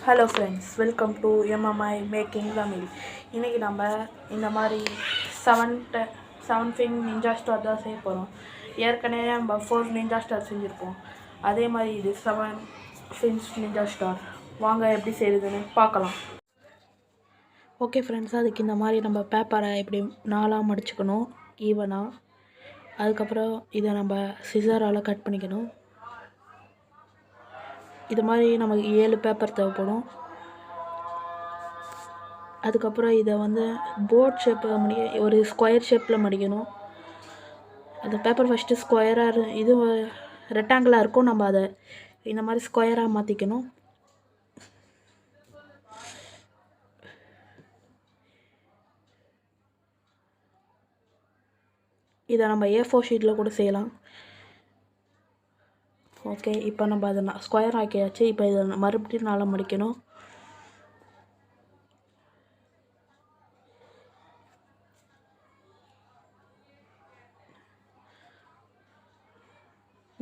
Hello friends, welcome to MMI making Tamil. இன்றைக்கி நம்ம இந்த மாதிரி செவன் ஃபிங் நிஞ்சா ஸ்டார் தான் செய்ய போகிறோம். ஏற்கனவே நம்ம 4 நிஞ்சா ஸ்டார் செஞ்சுருப்போம். அதே மாதிரி இது 7 ஃபின்ஸ் நிஞ்சா ஸ்டார். வாங்க எப்படி செய்யுதுன்னு பார்க்கலாம். ஓகே ஃப்ரெண்ட்ஸ், அதுக்கு இந்த மாதிரி நம்ம பேப்பரை இப்படி 4ஆக மடிச்சுக்கணும் ஈவனாக. அதுக்கப்புறம் இதை நம்ம சிசரால் கட் பண்ணிக்கணும். இது மாதிரி நமக்கு 7 பேப்பர் தேவைப்படும். அதுக்கப்புறம் இதை வந்து போர்ட் ஷேப்பில் ஒரு ஸ்கொயர் ஷேப்பில் மடிக்கணும். அந்த பேப்பர் ஃபஸ்ட்டு ஸ்கொயராக இது ரெக்டாங்கிளாக இருக்கும். நம்ம அதை இந்த மாதிரி ஸ்கொயராக மாற்றிக்கணும். இதை நம்ம A4 ஷீட்டில் கூட செய்யலாம். ஓகே, இப்போ நம்ம அதை ஸ்கொயர் ஆக்கியாச்சு. இப்போ இதை மறுபடியும் 4 மடிக்கணும்.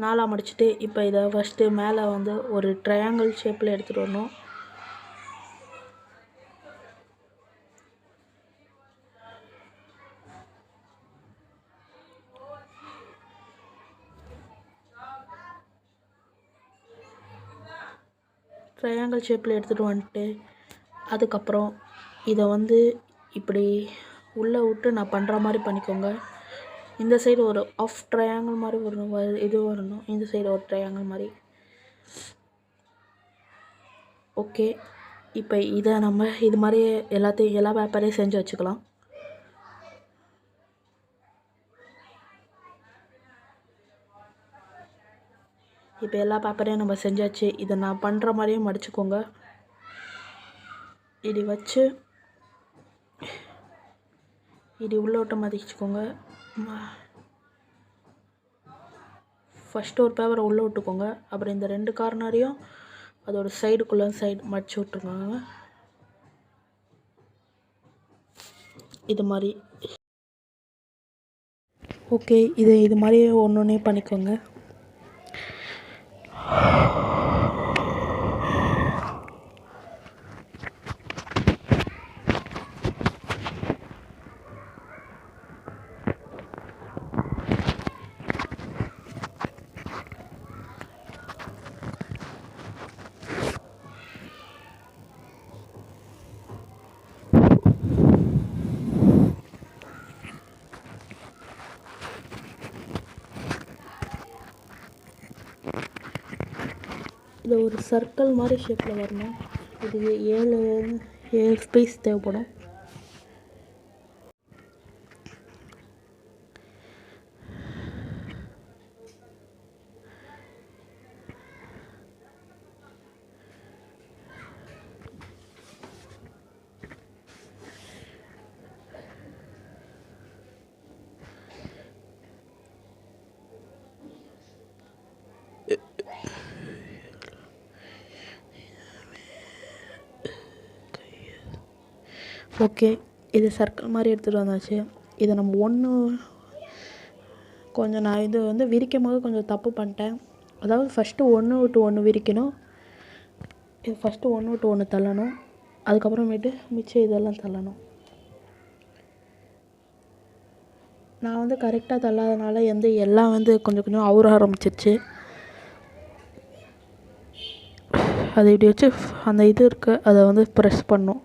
நாலாக மடிச்சுட்டு இப்போ இதை ஃபஸ்ட்டு மேலே வந்து ஒரு ட்ரையாங்கிள் ஷேப்பில் எடுத்துகிட்டு வரணும். ட்ரையாங்கிள் ஷேப்பில் எடுத்துகிட்டு வந்துட்டு அதுக்கப்புறம் இதை வந்து இப்படி உள்ளே விட்டு நான் பண்ணுற மாதிரி பண்ணிக்கோங்க. இந்த சைடு ஒரு ஆஃப் ட்ரையாங்கிள் மாதிரி வரணும். இந்த சைடு ஒரு ட்ரையாங்கிள் மாதிரி. ஓகே, இப்போ இதை நம்ம இது மாதிரி எல்லா பேப்பரையும் செஞ்சு வச்சுக்கலாம். இப்போ எல்லா பேப்பரையும் நம்ம செஞ்சாச்சு. இதை நான் பண்ணுற மாதிரியே மடிச்சுக்கோங்க. இப்படி வச்சு இப்படி உள்ள விட்டு மதிச்சுக்கோங்க. ஃபஸ்ட்டு ஒரு பேப்பரை உள்ளே விட்டுக்கோங்க. அப்புறம் இந்த 2 கார்னரையும் அதோட சைடு மடிச்சு விட்டுருக்காங்க. இது மாதிரி. ஓகே, இது மாதிரி ஒன்று பண்ணிக்கோங்க. இது ஒரு சர்க்கிள் மாதிரி ஷேப்பில் வரணும். இது 7 ஸ்பேஸ் தேவைப்படும். ஓகே, இது சர்க்கிள் மாதிரி எடுத்துகிட்டு வந்தாச்சு. இதை நம்ம நான் இது வந்து விரிக்கும் போது கொஞ்சம் தப்பு பண்ணிட்டேன். அதாவது ஃபஸ்ட்டு 1 விட்டு 1 விரிக்கணும். இது ஃபஸ்ட்டு 1 விட்டு 1 தள்ளணும். அதுக்கப்புறமேட்டு மிச்சம் இதெல்லாம் தள்ளணும். நான் வந்து கரெக்டாக தள்ளாதனால எல்லாம் வந்து கொஞ்சம் அவுற ஆரம்பிச்சிருச்சு. அதை இப்படி வச்சு அந்த இது இருக்குது, அதை வந்து ப்ரெஸ் பண்ணும்.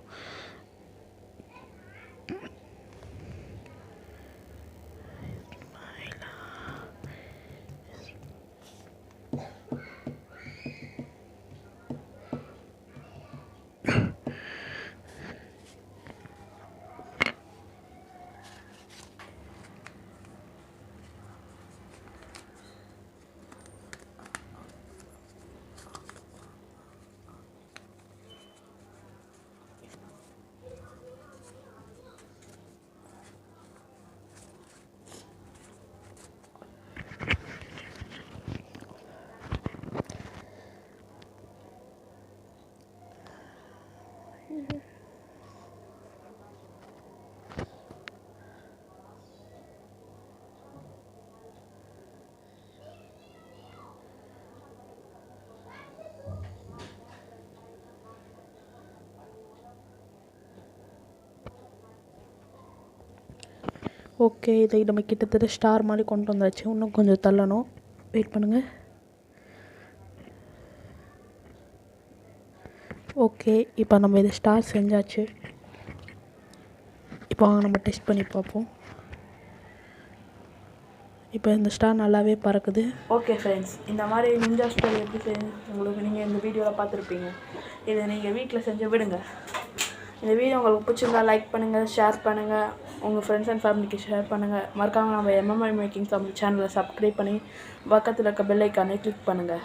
ஓகே, இதை நம்ம கிட்டத்தட்ட ஸ்டார் மாதிரி கொண்டு வந்தாச்சு. இன்னும் கொஞ்சம் தள்ளணும். வெயிட் பண்ணுங்கள். ஓகே, இப்போ நம்ம இதை ஸ்டார் செஞ்சாச்சு. இப்போ வாங்க நம்ம டெஸ்ட் பண்ணி பார்ப்போம். இப்போ இந்த ஸ்டார் நல்லாவே பறக்குது. ஓகே ஃப்ரெண்ட்ஸ், இந்த மாதிரி நிஞ்சா ஸ்டார் எப்படி உங்களுக்கு நீங்கள் இந்த வீடியோவில் பார்த்துருப்பீங்க. இதை நீங்கள் வீட்டில் செஞ்சு விடுங்க. இந்த வீடியோ உங்களுக்கு பிடிச்சிருந்தா லைக் பண்ணுங்கள், ஷேர் பண்ணுங்கள், உங்கள் ஃப்ரெண்ட்ஸ் அண்ட் ஃபேமிலிக்கு ஷேர் பண்ணுங்கள். மறக்காமல் நம்ம எம்எம்ஐ மேக்கிங் தமிழ் சேனலை சப்ஸ்கிரைப் பண்ணி பக்கத்தில் இருக்க பெல் ஐக்கானை கிளிக் பண்ணுங்கள்.